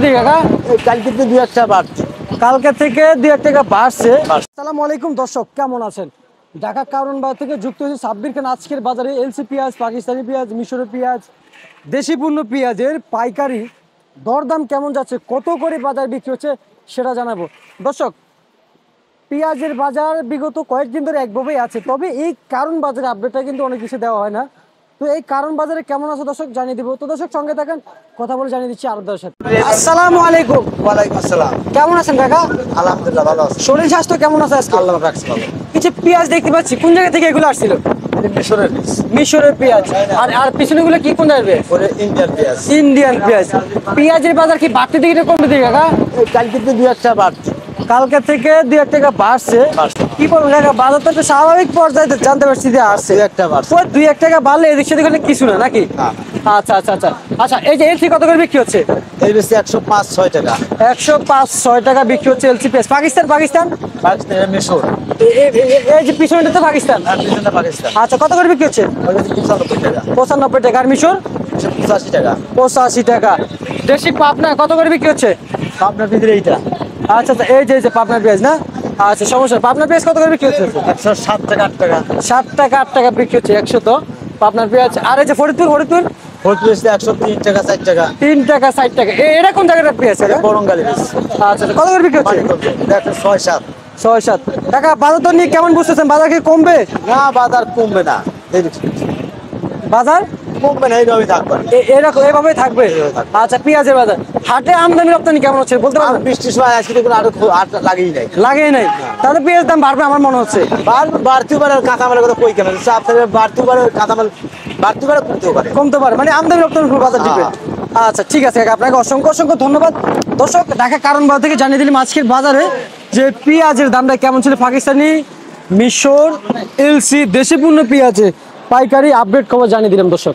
থেকে কাকা? কালকে তো 2 একটা বাড়ছে। কালকে থেকে 2 টাকা বাড়ছে। আসসালামু আলাইকুম দর্শক, কেমন আছেন? ঢাকা কারণ বাজার থেকে যুক্ত হয়েছে সাব্বির খান। আজকের বাজারে এলসি পেঁয়াজ, পাকিস্তানি পেঁয়াজ, মিশরি পেঁয়াজ, দেশি পণ্য পেঁয়াজের পাইকারি দরদাম কেমন যাচ্ছে, কত করে বাজার বিক্রি হচ্ছে সেটা জানাবো। দর্শক, পেঁয়াজের বাজার বিগত কয়েকদিন ধরে একভাবেই আছে, তবে এই কারণ বাজারে আপডেটটা কিন্তু অনেক কিছু দেওয়া হয় না। তো এই কারণ বাজারে কেমন আছে দর্শক জানিয়ে দিব। তো দর্শক সঙ্গে থাকেন, কথা বলে জানিয়ে দিচ্ছি আরদার সাথে। আসসালামু আলাইকুম। ওয়ালাইকুম আসসালাম। কেমন আছেন কাকা? আলহামদুলিল্লাহ ভালো আছি। শরীর স্বাস্থ্য কেমন আছে আজকে? আল্লাহ রাখছে ভালো। কিছু পেঁয়াজ দেখতে পাচ্ছি, কোন জায়গা থেকে এগুলো আসছিল? মিশরের বীজ। মিশরের পেঁয়াজ। আর আর পিছনে গুলো কি কোন আসবে? ওরে ইন্ডিয়ান পেঁয়াজ। ইন্ডিয়ান পেঁয়াজ। পেঁয়াজের বাজার কি বাড়তে দিকে না কমতে দিকে কাকা? কালকে তো 2 একটা বাড়ছে। কালকে থেকে 2 টাকা বাড়ছে। কি বলবো কাকা, বাজার তো একটা স্বাভাবিক পর্যায়ে জানতে পারছি যে আসছে। 2 একটা বাড়ছে। ওই 2 টাকা বাড়লে এদিক সেদিক হলে কিছু না নাকি? হ্যাঁ। আচ্ছা আচ্ছা আচ্ছা আচ্ছা, এই যে এলসি কত করে বিক্রি হচ্ছে? এই বেশি 105-6 টাকা। 105-6 টাকা বিক্রি হচ্ছে এলসি পেঁয়াজ। পাকিস্তান পাকিস্তান পাকিস্তানের মিশর। এই যে পিছনটা তো পাকিস্তান। আর পিছনে পাকিস্তান। আচ্ছা, কত করে বিক্রি হচ্ছে? ওই বেশি 95 টাকা। 95 টাকা। আর মিশর? 85 টাকা। 85 টাকা। দেশি পাবনা কত করে বিক্রি হচ্ছে? আপনার ভিতরে এইটা আচ্ছা আচ্ছা, এই যে পাবনা পেঁয়াজ না? আচ্ছা, সমস্যা। পাবনা পেঁয়াজ কত করে বিক্রি হচ্ছে? 107 টাকা 8 টাকা। 7 টাকা 8 টাকা বিক্রি হচ্ছে 100 তো পাবনার পেঁয়াজ। আর এই যে ফরিদপুর ফরিদপুর ফরিদপুর 103 টাকা 4 টাকা। 3 টাকা 60 টাকা। এটা কোন জায়গাটা পেঁয়াজ? বরঙ্গালি বীজ। আচ্ছা আচ্ছা, কত করে বিক্রি হচ্ছে? 6-7। 6-7 টাকা। বাজার তো নিয়ে কেমন বুঝতেছেন? বাজার কি কমবে? না, বাজার কমবে না। বাজার কমবে না, এইভাবেই থাকবে। এরকম এভাবেই থাকবে। আচ্ছা, পেঁয়াজের বাজার হাটে আমদানি রপ্তানি কেমন হচ্ছে বলতে আর পারবেন? বৃষ্টির সময় আজকে দেখুন আরো হাট লাগেই নাই। লাগেই নাই, তাহলে পেঁয়াজ দাম বাড়বে আমার মনে হচ্ছে। বাড়তেও পারে, কাঁচামালের কথা কই কেন, আপনার বাড়তেও পারে, কাঁচামাল বাড়তেও পারে, কমতেও পারে। কমতে পারে, মানে আমদানি রপ্তানির উপর বাজার দিবে। আচ্ছা ঠিক আছে কাকা, আপনাকে অসংখ্য অসংখ্য ধন্যবাদ। দর্শক, ঢাকা কারণ বাজার থেকে জানিয়ে দিলাম আজকের বাজারে যে পেঁয়াজের দামটা কেমন ছিল। পাকিস্তানি, মিশর, এলসি, দেশি পণ্য পেঁয়াজে পাইকারি আপডেট খবর জানিয়ে দিলাম দর্শক।